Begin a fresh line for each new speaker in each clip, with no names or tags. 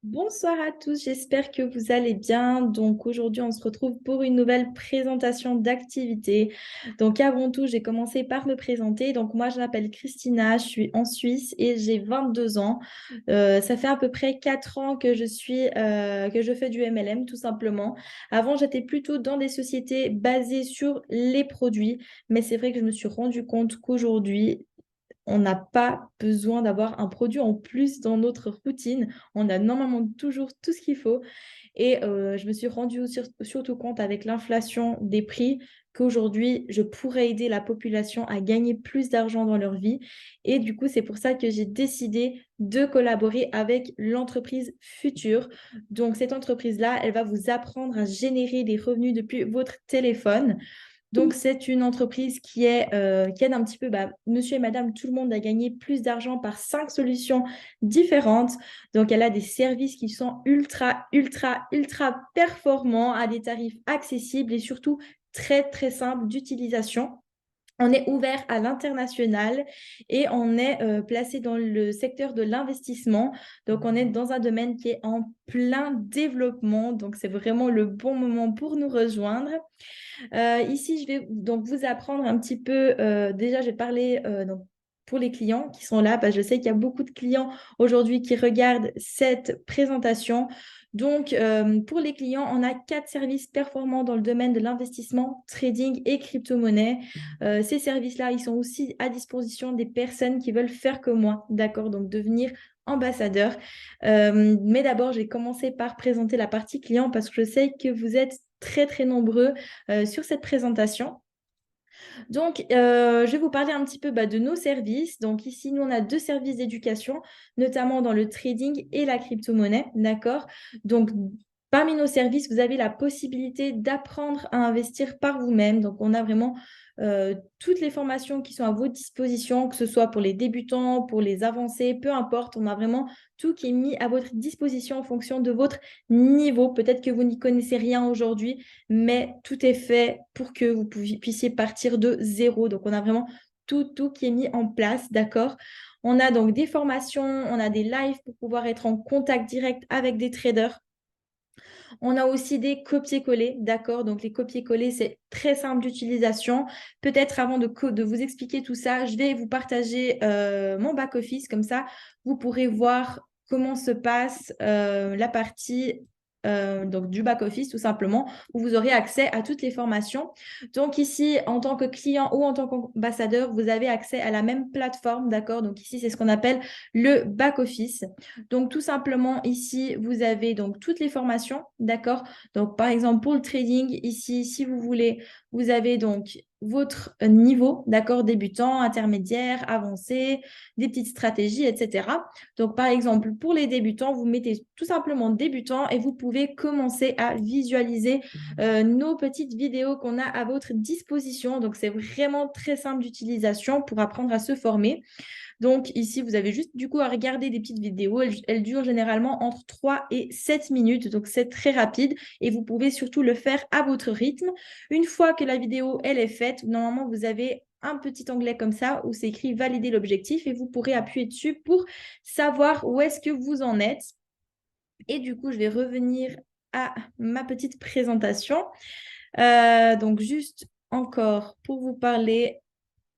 Bonsoir à tous, j'espère que vous allez bien. Donc aujourd'hui, on se retrouve pour une nouvelle présentation d'activité. Donc avant tout, j'ai commencé par me présenter. Donc moi, je m'appelle Christina, je suis en Suisse et j'ai 22 ans. Ça fait à peu près 4 ans que je fais du MLM tout simplement. Avant, j'étais plutôt dans des sociétés basées sur les produits, mais c'est vrai que je me suis rendu compte qu'aujourd'hui, on n'a pas besoin d'avoir un produit en plus dans notre routine. On a normalement toujours tout ce qu'il faut. Et je me suis rendu surtout compte avec l'inflation des prix qu'aujourd'hui, je pourrais aider la population à gagner plus d'argent dans leur vie. Et du coup, c'est pour ça que j'ai décidé de collaborer avec l'entreprise Future. Donc, cette entreprise-là, elle va vous apprendre à générer des revenus depuis votre téléphone. Donc, c'est une entreprise qui aide un petit peu monsieur et madame, tout le monde à gagner plus d'argent par 5 solutions différentes. Donc, elle a des services qui sont ultra performants à des tarifs accessibles et surtout très, très simples d'utilisation. On est ouvert à l'international et on est placé dans le secteur de l'investissement. Donc, on est dans un domaine qui est en plein développement. Donc, c'est vraiment le bon moment pour nous rejoindre. Ici, je vais donc vous apprendre un petit peu. Déjà, je vais parler donc, pour les clients qui sont là, parce que je sais qu'il y a beaucoup de clients aujourd'hui qui regardent cette présentation. Donc, pour les clients, on a 4 services performants dans le domaine de l'investissement, trading et crypto-monnaie. Ces services-là, ils sont aussi à disposition des personnes qui veulent faire comme moi, d'accord? Donc, devenir ambassadeur. Mais d'abord, j'ai commencé par présenter la partie client parce que je sais que vous êtes très, très nombreux sur cette présentation. Donc, je vais vous parler un petit peu de nos services. Donc, ici, nous, on a 2 services d'éducation, notamment dans le trading et la crypto-monnaie. D'accord? Donc, parmi nos services, vous avez la possibilité d'apprendre à investir par vous-même. Donc, on a vraiment toutes les formations qui sont à votre disposition, que ce soit pour les débutants, pour les avancés, peu importe. On a vraiment tout qui est mis à votre disposition en fonction de votre niveau. Peut-être que vous n'y connaissez rien aujourd'hui, mais tout est fait pour que vous puissiez partir de zéro. Donc, on a vraiment tout qui est mis en place, d'accord? On a donc des formations, on a des lives pour pouvoir être en contact direct avec des traders. On a aussi des copier-coller, d'accord? Donc, les copier-coller, c'est très simple d'utilisation. Peut-être avant de vous expliquer tout ça, je vais vous partager mon back-office. Comme ça, vous pourrez voir comment se passe la partie donc du back-office, tout simplement, où vous aurez accès à toutes les formations. Donc, ici, en tant que client ou en tant qu'ambassadeur, vous avez accès à la même plateforme, d'accord? Donc, ici, c'est ce qu'on appelle le back-office. Donc, tout simplement, ici, vous avez donc toutes les formations, d'accord? Donc, par exemple, pour le trading, ici, si vous voulez, vous avez donc votre niveau, d'accord, débutant, intermédiaire, avancé, des petites stratégies, etc. Donc, par exemple, pour les débutants, vous mettez tout simplement débutant et vous pouvez commencer à visualiser nos petites vidéos qu'on a à votre disposition. Donc, c'est vraiment très simple d'utilisation pour apprendre à se former. Donc ici, vous avez juste du coup à regarder des petites vidéos. Elles durent généralement entre 3 et 7 minutes, donc c'est très rapide et vous pouvez surtout le faire à votre rythme. Une fois que la vidéo elle est faite, normalement vous avez un petit onglet comme ça où c'est écrit valider l'objectif et vous pourrez appuyer dessus pour savoir où est-ce que vous en êtes. Et du coup, je vais revenir à ma petite présentation. Donc juste encore pour vous parler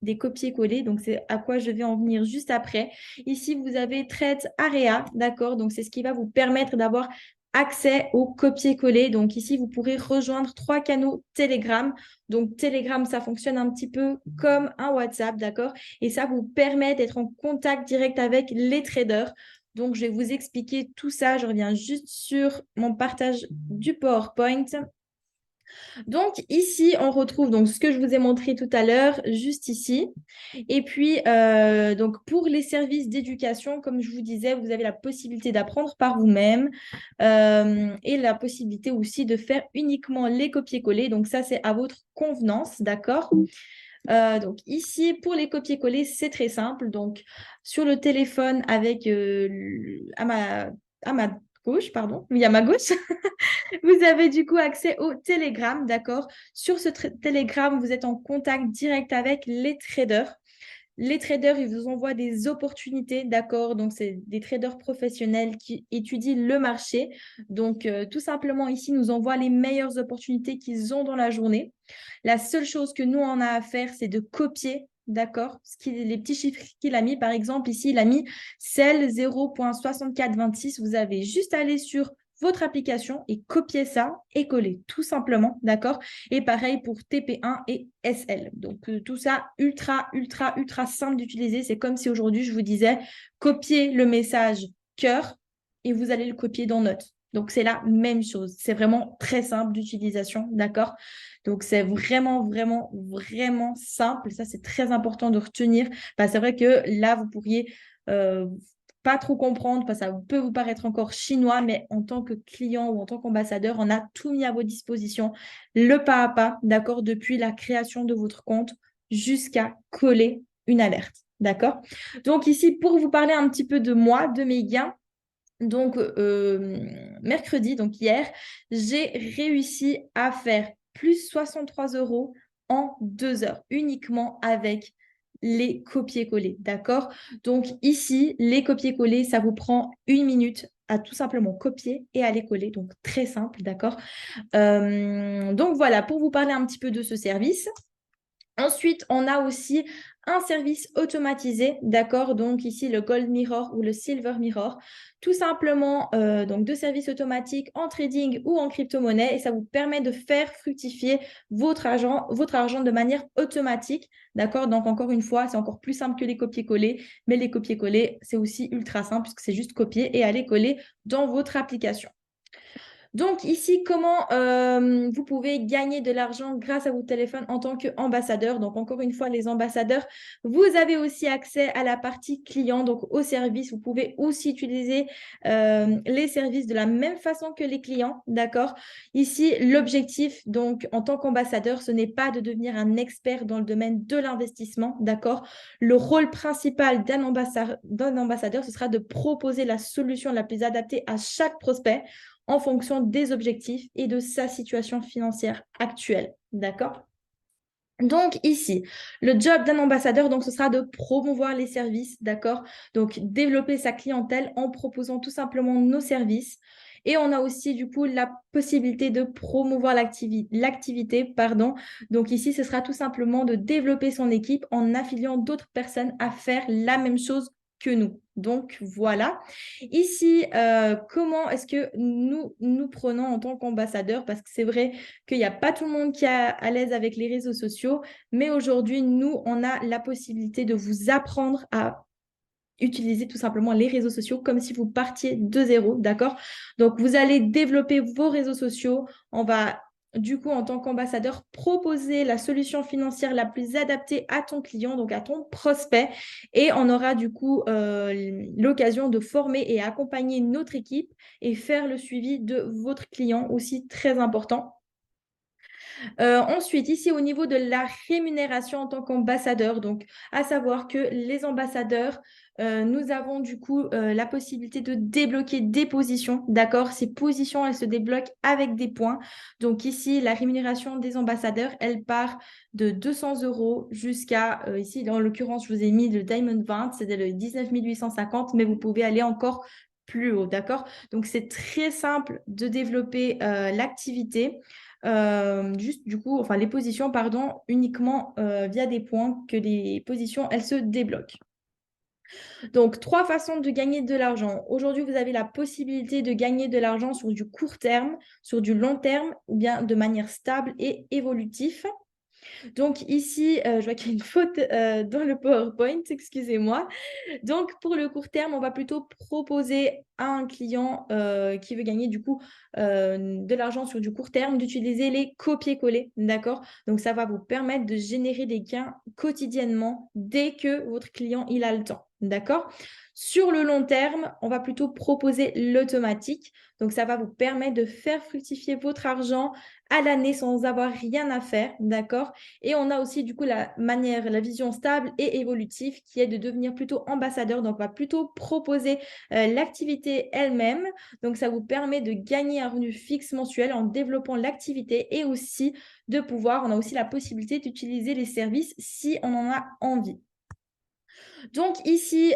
des copier-coller. Donc, c'est à quoi je vais en venir juste après. Ici, vous avez Trade Area, d'accord? Donc, c'est ce qui va vous permettre d'avoir accès au copier-coller. Donc, ici, vous pourrez rejoindre 3 canaux Telegram. Donc, Telegram, ça fonctionne un petit peu comme un WhatsApp, d'accord? Et ça vous permet d'être en contact direct avec les traders. Donc, je vais vous expliquer tout ça. Je reviens juste sur mon partage du PowerPoint. Donc ici, on retrouve donc ce que je vous ai montré tout à l'heure, juste ici. Et puis, donc pour les services d'éducation, comme je vous disais, vous avez la possibilité d'apprendre par vous-même et la possibilité aussi de faire uniquement les copier-coller. Donc ça, c'est à votre convenance, d'accord? Donc ici, pour les copier-coller, c'est très simple. Donc sur le téléphone avec à ma gauche, pardon, oui, à ma gauche, vous avez du coup accès au Telegram, d'accord? Sur ce Telegram, vous êtes en contact direct avec les traders. Les traders, ils vous envoient des opportunités, d'accord? Donc, c'est des traders professionnels qui étudient le marché. Donc, tout simplement, ici, nous envoient les meilleures opportunités qu'ils ont dans la journée. La seule chose que nous, on a à faire, c'est de copier, d'accord? Les petits chiffres qu'il a mis, par exemple, ici, il a mis cell 0.6426. Vous avez juste à aller sur votre application et copier ça et coller, tout simplement, d'accord? Et pareil pour TP1 et SL. Donc, tout ça, ultra, ultra, ultra simple d'utiliser. C'est comme si aujourd'hui, je vous disais, copier le message cœur et vous allez le copier dans Notes. Donc, c'est la même chose. C'est vraiment très simple d'utilisation, d'accord? Donc, c'est vraiment, vraiment, vraiment simple. Ça, c'est très important de retenir. Bah, c'est vrai que là, vous pourriez pas trop comprendre parce que ça peut vous paraître encore chinois, mais en tant que client ou en tant qu'ambassadeur, on a tout mis à vos dispositions, le pas à pas, d'accord, depuis la création de votre compte jusqu'à coller une alerte, d'accord? Donc, ici, pour vous parler un petit peu de moi, de mes gains, donc, mercredi, donc hier, j'ai réussi à faire plus 63 € en 2 heures, uniquement avec les copier-coller, d'accord? Donc ici, les copier-coller, ça vous prend 1 minute à tout simplement copier et à les coller, donc très simple, d'accord? Donc voilà, pour vous parler un petit peu de ce service. Ensuite, on a aussi un service automatisé, d'accord? Donc ici, le Gold Mirror ou le Silver Mirror. Tout simplement, donc deux services automatiques en trading ou en crypto-monnaie et ça vous permet de faire fructifier votre argent de manière automatique, d'accord? Donc encore une fois, c'est encore plus simple que les copier-coller, mais les copier-coller, c'est aussi ultra simple puisque c'est juste copier et aller coller dans votre application. Donc ici, comment vous pouvez gagner de l'argent grâce à votre téléphone en tant qu'ambassadeur. Donc encore une fois, les ambassadeurs, vous avez aussi accès à la partie client, donc au service. Vous pouvez aussi utiliser les services de la même façon que les clients, d'accord? Ici, l'objectif, donc en tant qu'ambassadeur, ce n'est pas de devenir un expert dans le domaine de l'investissement, d'accord? Le rôle principal d'un ambassadeur, ce sera de proposer la solution la plus adaptée à chaque prospect en fonction des objectifs et de sa situation financière actuelle. D'accord? Donc ici, le job d'un ambassadeur, donc ce sera de promouvoir les services, d'accord? Donc développer sa clientèle en proposant tout simplement nos services. Et on a aussi du coup la possibilité de promouvoir l'activité, pardon. Donc ici, ce sera tout simplement de développer son équipe en affiliant d'autres personnes à faire la même chose que nous. Donc voilà. Ici, comment est-ce que nous prenons en tant qu'ambassadeurs? Parce que c'est vrai qu'il n'y a pas tout le monde qui est à l'aise avec les réseaux sociaux, mais aujourd'hui, nous, on a la possibilité de vous apprendre à utiliser tout simplement les réseaux sociaux comme si vous partiez de zéro, d'accord? Donc, vous allez développer vos réseaux sociaux. On va, du coup, en tant qu'ambassadeur, proposer la solution financière la plus adaptée à ton client, donc à ton prospect. Et on aura, du coup, l'occasion de former et accompagner notre équipe et faire le suivi de votre client aussi très important. Ensuite, ici, au niveau de la rémunération en tant qu'ambassadeur, donc à savoir que les ambassadeurs, nous avons du coup la possibilité de débloquer des positions. D'accord? Ces positions, elles se débloquent avec des points. Donc ici, la rémunération des ambassadeurs, elle part de 200 € jusqu'à, ici, en l'occurrence, je vous ai mis le Diamond 20, c'est le 19 850, mais vous pouvez aller encore plus haut. D'accord? Donc c'est très simple de développer l'activité. Juste du coup, enfin les positions, pardon, uniquement via des points que les positions, elles se débloquent. Donc, trois façons de gagner de l'argent. Aujourd'hui, vous avez la possibilité de gagner de l'argent sur du court terme, sur du long terme, ou bien de manière stable et évolutive. Donc ici, je vois qu'il y a une faute dans le PowerPoint, excusez-moi. Donc, pour le court terme, on va plutôt proposer à un client qui veut gagner du coup de l'argent sur du court terme d'utiliser les copier-coller, d'accord? Donc, ça va vous permettre de générer des gains quotidiennement dès que votre client il a le temps, d'accord? Sur le long terme, on va plutôt proposer l'automatique. Donc, ça va vous permettre de faire fructifier votre argent à l'année sans avoir rien à faire, d'accord? Et on a aussi du coup la vision stable et évolutive qui est de devenir plutôt ambassadeur. Donc, on va plutôt proposer l'activité elle-même. Donc, ça vous permet de gagner un revenu fixe mensuel en développant l'activité et aussi on a aussi la possibilité d'utiliser les services si on en a envie. Donc ici,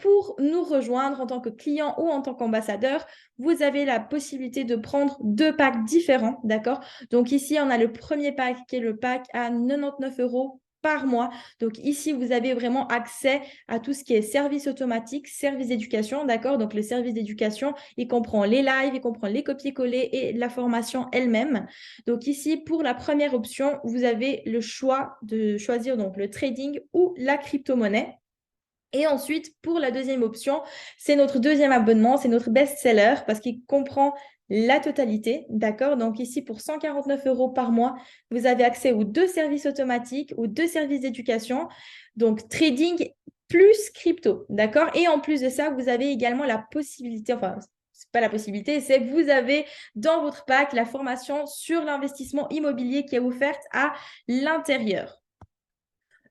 pour nous rejoindre en tant que client ou en tant qu'ambassadeur, vous avez la possibilité de prendre deux packs différents, d'accord? Donc ici, on a le premier pack qui est le pack à 99 euros par mois. Donc ici, vous avez vraiment accès à tout ce qui est service automatique, service d'éducation, d'accord? Donc le service d'éducation, il comprend les lives, il comprend les copier-coller et la formation elle-même. Donc ici, pour la première option, vous avez le choix de choisir donc le trading ou la crypto-monnaie. Et ensuite, pour la deuxième option, c'est notre deuxième abonnement, c'est notre best-seller parce qu'il comprend la totalité, d'accord? Donc ici, pour 149 euros par mois, vous avez accès aux deux services automatiques, aux deux services d'éducation, donc trading plus crypto, d'accord? Et en plus de ça, vous avez également la possibilité, enfin, c'est pas la possibilité, c'est vous avez dans votre pack la formation sur l'investissement immobilier qui est offerte à l'intérieur.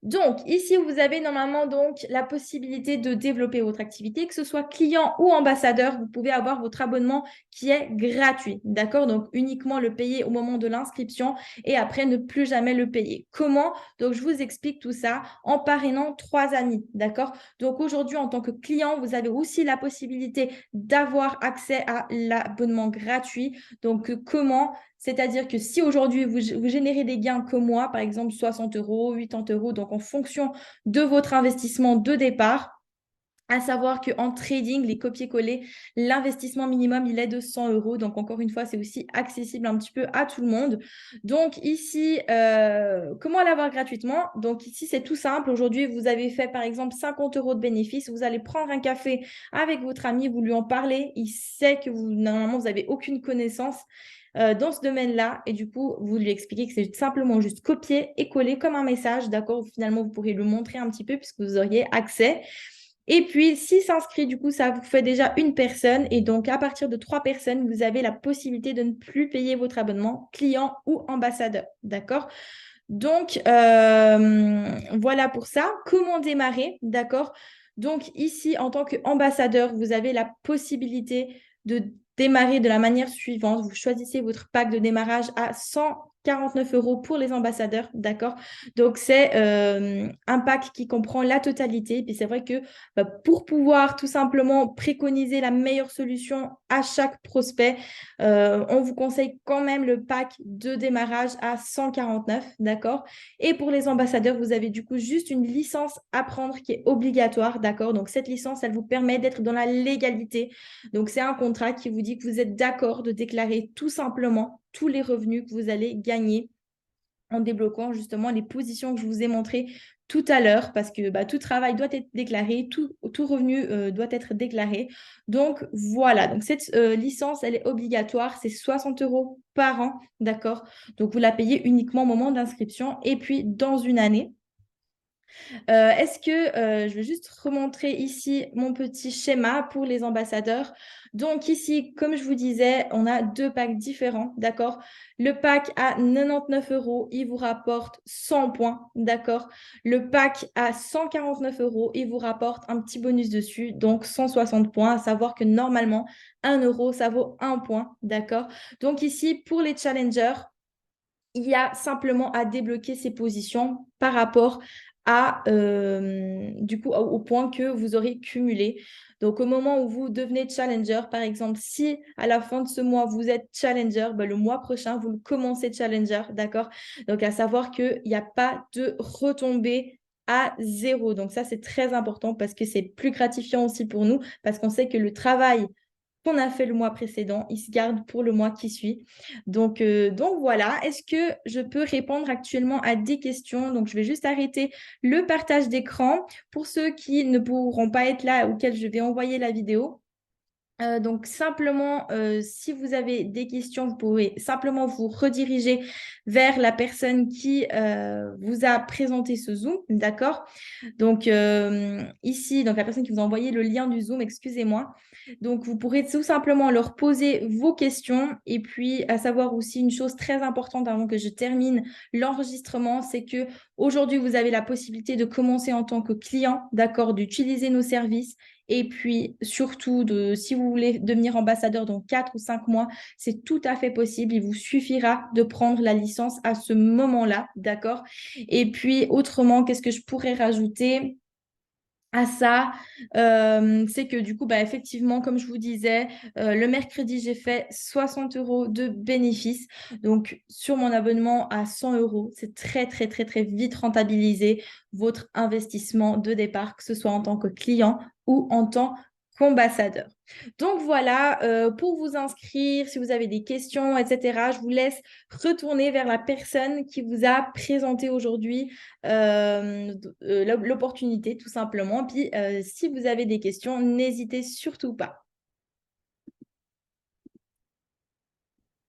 Donc, ici, vous avez normalement donc la possibilité de développer votre activité, que ce soit client ou ambassadeur. Vous pouvez avoir votre abonnement qui est gratuit, d'accord? Donc, uniquement le payer au moment de l'inscription et après ne plus jamais le payer. Comment? Donc, je vous explique tout ça en parrainant 3 amis, d'accord? Donc, aujourd'hui, en tant que client, vous avez aussi la possibilité d'avoir accès à l'abonnement gratuit. Donc, comment? C'est-à-dire que si aujourd'hui vous générez des gains comme moi, par exemple 60 euros, 80 euros, donc en fonction de votre investissement de départ, à savoir qu'en trading, les copier-coller, l'investissement minimum, il est de 100 euros. Donc, encore une fois, c'est aussi accessible un petit peu à tout le monde. Donc, ici, comment l'avoir gratuitement? Donc, ici, c'est tout simple. Aujourd'hui, vous avez fait, par exemple, 50 euros de bénéfice. Vous allez prendre un café avec votre ami, vous lui en parlez. Il sait que normalement, vous n'avez aucune connaissance dans ce domaine-là. Et du coup, vous lui expliquez que c'est simplement juste copier et coller comme un message. D'accord? Finalement, vous pourrez le montrer un petit peu puisque vous auriez accès. Et puis, si s'inscrit, du coup, ça vous fait déjà une personne. Et donc, à partir de 3 personnes, vous avez la possibilité de ne plus payer votre abonnement client ou ambassadeur. D'accord? Donc, voilà pour ça. Comment démarrer? D'accord? Donc, ici, en tant qu'ambassadeur, vous avez la possibilité de démarrer de la manière suivante. Vous choisissez votre pack de démarrage à 149 euros pour les ambassadeurs, d'accord? Donc, c'est un pack qui comprend la totalité. Et puis, c'est vrai que pour pouvoir tout simplement préconiser la meilleure solution à chaque prospect, on vous conseille quand même le pack de démarrage à 149, d'accord? Et pour les ambassadeurs, vous avez du coup juste une licence à prendre qui est obligatoire, d'accord? Donc, cette licence, elle vous permet d'être dans la légalité. Donc, c'est un contrat qui vous dit que vous êtes d'accord de déclarer tout simplement tous les revenus que vous allez gagner en débloquant justement les positions que je vous ai montrées tout à l'heure, parce que tout travail doit être déclaré, tout revenu doit être déclaré. Donc voilà, donc cette licence, elle est obligatoire, c'est 60 euros par an, d'accord? Donc vous la payez uniquement au moment d'inscription et puis dans une année. Est-ce que je vais juste remontrer ici mon petit schéma pour les ambassadeurs. Donc ici, comme je vous disais, on a deux packs différents, d'accord? Le pack à 99 euros, il vous rapporte 100 points, d'accord? Le pack à 149 euros, il vous rapporte un petit bonus dessus, donc 160 points, à savoir que normalement, 1 euro, ça vaut 1 point, d'accord? Donc ici, pour les challengers, il y a simplement à débloquer ces positions par rapport à, du coup, au point que vous aurez cumulé. Donc, au moment où vous devenez challenger, par exemple, si à la fin de ce mois, vous êtes challenger, le mois prochain, vous commencez challenger, d'accord? Donc, à savoir qu'il n'y a pas de retombée à zéro. Donc, ça, c'est très important parce que c'est plus gratifiant aussi pour nous parce qu'on sait que le travail qu'on a fait le mois précédent, il se garde pour le mois qui suit. Donc voilà, est-ce que je peux répondre actuellement à des questions? Donc je vais juste arrêter le partage d'écran pour ceux qui ne pourront pas être là, auxquels je vais envoyer la vidéo. Donc simplement, si vous avez des questions, vous pouvez simplement vous rediriger vers la personne qui vous a présenté ce Zoom, d'accord? Donc ici, donc la personne qui vous a envoyé le lien du Zoom, excusez-moi. Donc vous pourrez tout simplement leur poser vos questions et puis à savoir aussi une chose très importante avant que je termine l'enregistrement, c'est que aujourd'hui vous avez la possibilité de commencer en tant que client, d'accord, d'utiliser nos services. Et puis, surtout, si vous voulez devenir ambassadeur dans 4 ou 5 mois, c'est tout à fait possible. Il vous suffira de prendre la licence à ce moment-là, d'accord? Et puis, autrement, qu'est-ce que je pourrais rajouter? à ça, c'est que du coup, bah, effectivement, comme je vous disais, le mercredi, j'ai fait 60 euros de bénéfices. Donc, sur mon abonnement à 100 euros, c'est très, très, très, très vite rentabilisé votre investissement de départ, que ce soit en tant que client ou en tant qu'ambassadeur. Donc voilà, pour vous inscrire, si vous avez des questions, etc., je vous laisse retourner vers la personne qui vous a présenté aujourd'hui l'opportunité, tout simplement. Puis, si vous avez des questions, n'hésitez surtout pas.